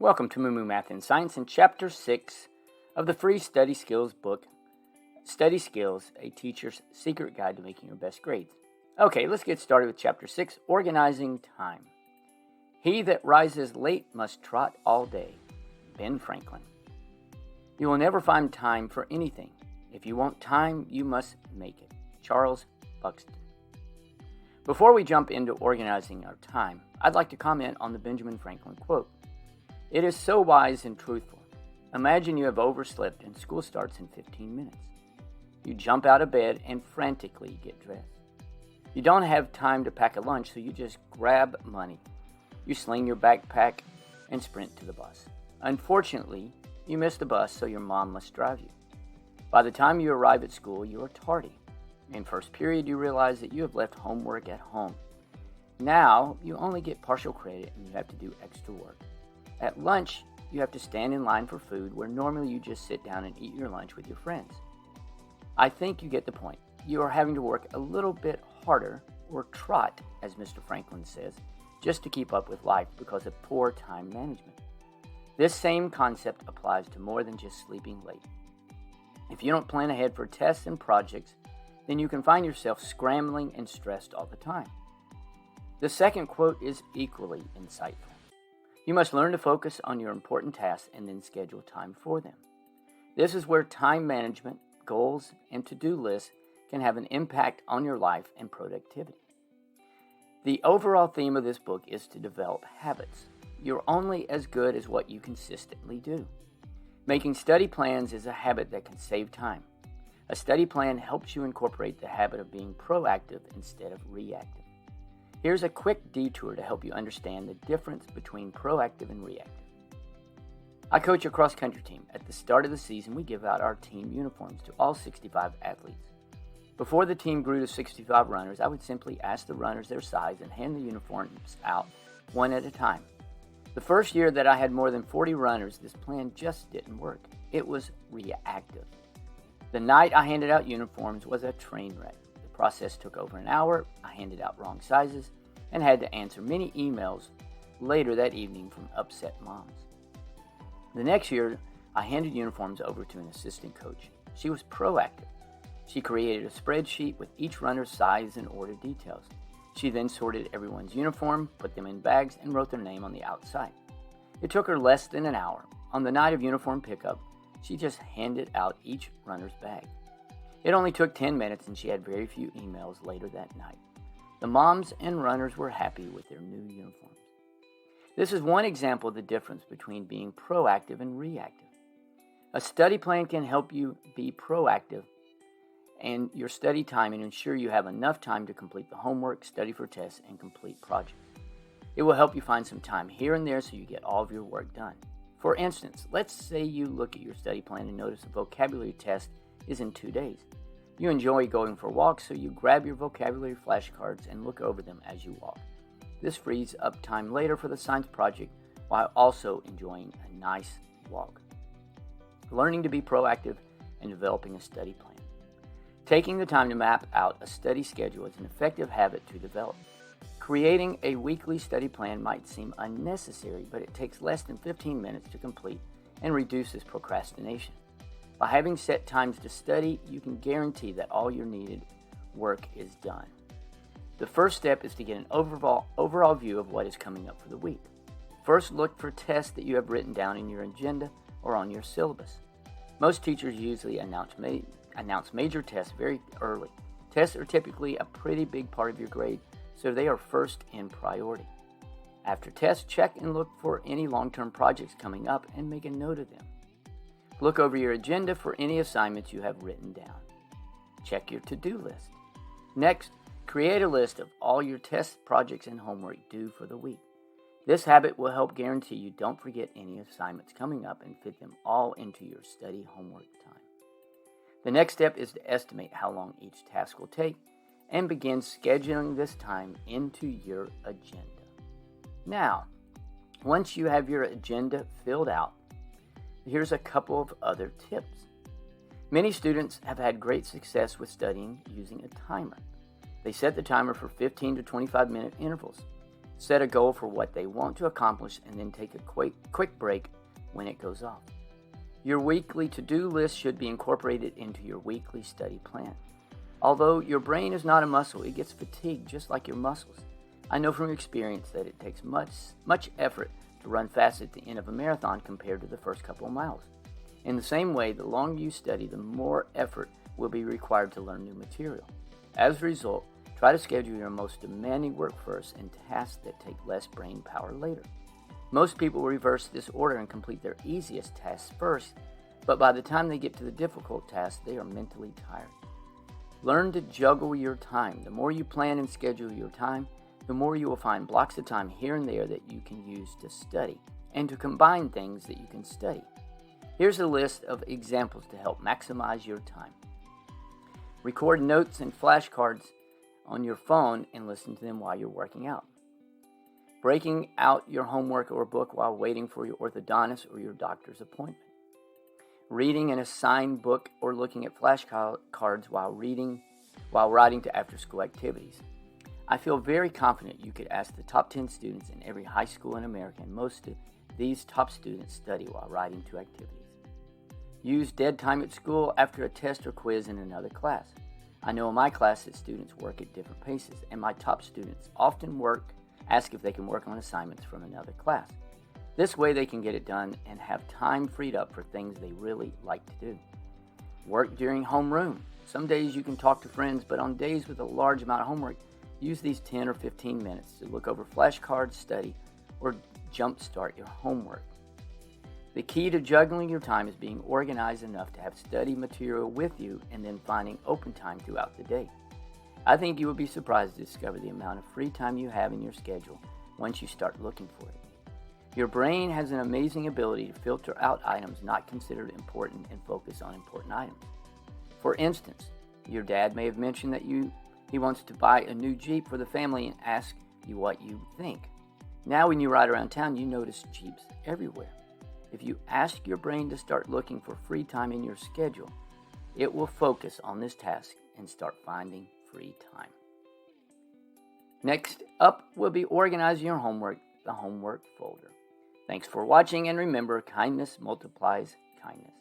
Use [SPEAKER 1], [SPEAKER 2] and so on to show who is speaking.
[SPEAKER 1] Welcome to Moo Math and Science in Chapter 6 of the free Study Skills book, Study Skills, A Teacher's Secret Guide to Making Your Best Grades. Okay, let's get started with Chapter 6, Organizing Time. He that rises late must trot all day. Ben Franklin. You will never find time for anything. If you want time, you must make it. Charles Buxton. Before we jump into organizing our time, I'd like to comment on the Benjamin Franklin quote. It is so wise and truthful. Imagine you have overslept and school starts in 15 minutes. You jump out of bed and frantically get dressed. You don't have time to pack a lunch, so you just grab money. You sling your backpack and sprint to the bus. Unfortunately, you miss the bus, so your mom must drive you. By the time you arrive at school, you are tardy. In first period, you realize that you have left homework at home. Now, you only get partial credit and you have to do extra work. At lunch, you have to stand in line for food where normally you just sit down and eat your lunch with your friends. I think you get the point. You are having to work a little bit harder, or trot, as Mr. Franklin says, just to keep up with life because of poor time management. This same concept applies to more than just sleeping late. If you don't plan ahead for tests and projects, then you can find yourself scrambling and stressed all the time. The second quote is equally insightful. You must learn to focus on your important tasks and then schedule time for them. This is where time management, goals, and to-do lists can have an impact on your life and productivity. The overall theme of this book is to develop habits. You're only as good as what you consistently do. Making study plans is a habit that can save time. A study plan helps you incorporate the habit of being proactive instead of reactive. Here's a quick detour to help you understand the difference between proactive and reactive. I coach a cross-country team. At the start of the season, we give out our team uniforms to all 65 athletes. Before the team grew to 65 runners, I would simply ask the runners their size and hand the uniforms out one at a time. The first year that I had more than 40 runners, this plan just didn't work. It was reactive. The night I handed out uniforms was a train wreck. The process took over an hour. I handed out wrong sizes and had to answer many emails later that evening from upset moms. The next year, I handed uniforms over to an assistant coach. She was proactive. She created a spreadsheet with each runner's size and order details. She then sorted everyone's uniform, put them in bags, and wrote their name on the outside. It took her less than an hour. On the night of uniform pickup, she just handed out each runner's bag. It only took 10 minutes and she had very few emails later that night. The moms and runners were happy with their new uniforms. This is one example of the difference between being proactive and reactive. A study plan can help you be proactive and your study time and ensure you have enough time to complete the homework, study for tests, and complete projects. It will help you find some time here and there so you get all of your work done. For instance, let's say you look at your study plan and notice a vocabulary test is in 2 days. You enjoy going for walks, so you grab your vocabulary flashcards and look over them as you walk. This frees up time later for the science project while also enjoying a nice walk. Learning to be proactive and developing a study plan. Taking the time to map out a study schedule is an effective habit to develop. Creating a weekly study plan might seem unnecessary, but it takes less than 15 minutes to complete and reduces procrastination. By having set times to study, you can guarantee that all your needed work is done. The first step is to get an overall view of what is coming up for the week. First, look for tests that you have written down in your agenda or on your syllabus. Most teachers usually announce major tests very early. Tests are typically a pretty big part of your grade, so they are first in priority. After tests, check and look for any long-term projects coming up and make a note of them. Look over your agenda for any assignments you have written down. Check your to-do list. Next, create a list of all your tests, projects, and homework due for the week. This habit will help guarantee you don't forget any assignments coming up and fit them all into your study homework time. The next step is to estimate how long each task will take and begin scheduling this time into your agenda. Now, once you have your agenda filled out, here's a couple of other tips. Many students have had great success with studying using a timer. They set the timer for 15 to 25 minute intervals. Set a goal for what they want to accomplish and then take a quick break when it goes off. Your weekly to-do list should be incorporated into your weekly study plan. Although your brain is not a muscle, it gets fatigued just like your muscles. I know from experience that it takes much effort to run fast at the end of a marathon compared to the first couple of miles. In the same way, the longer you study, the more effort will be required to learn new material. As a result, try to schedule your most demanding work first and tasks that take less brain power later. Most people reverse this order and complete their easiest tasks first, but by the time they get to the difficult tasks, they are mentally tired. Learn to juggle your time. The more you plan and schedule your time, the more you will find blocks of time here and there that you can use to study and to combine things that you can study. Here's a list of examples to help maximize your time. Record notes and flashcards on your phone and listen to them while you're working out. Breaking out your homework or book while waiting for your orthodontist or your doctor's appointment. Reading an assigned book or looking at flashcards while riding to after-school activities. I feel very confident you could ask the top 10 students in every high school in America, and most of these top students study while riding to activities. Use dead time at school after a test or quiz in another class. I know in my class that students work at different paces, and my top students often ask if they can work on assignments from another class. This way they can get it done and have time freed up for things they really like to do. Work during homeroom. Some days you can talk to friends, but on days with a large amount of homework, use these 10 or 15 minutes to look over flashcards, study, or jumpstart your homework. The key to juggling your time is being organized enough to have study material with you and then finding open time throughout the day. I think you will be surprised to discover the amount of free time you have in your schedule once you start looking for it. Your brain has an amazing ability to filter out items not considered important and focus on important items. For instance, your dad may have mentioned that he wants to buy a new Jeep for the family and ask you what you think. Now when you ride around town, you notice Jeeps everywhere. If you ask your brain to start looking for free time in your schedule, it will focus on this task and start finding free time. Next up will be organizing your homework, the homework folder. Thanks for watching, and remember, kindness multiplies kindness.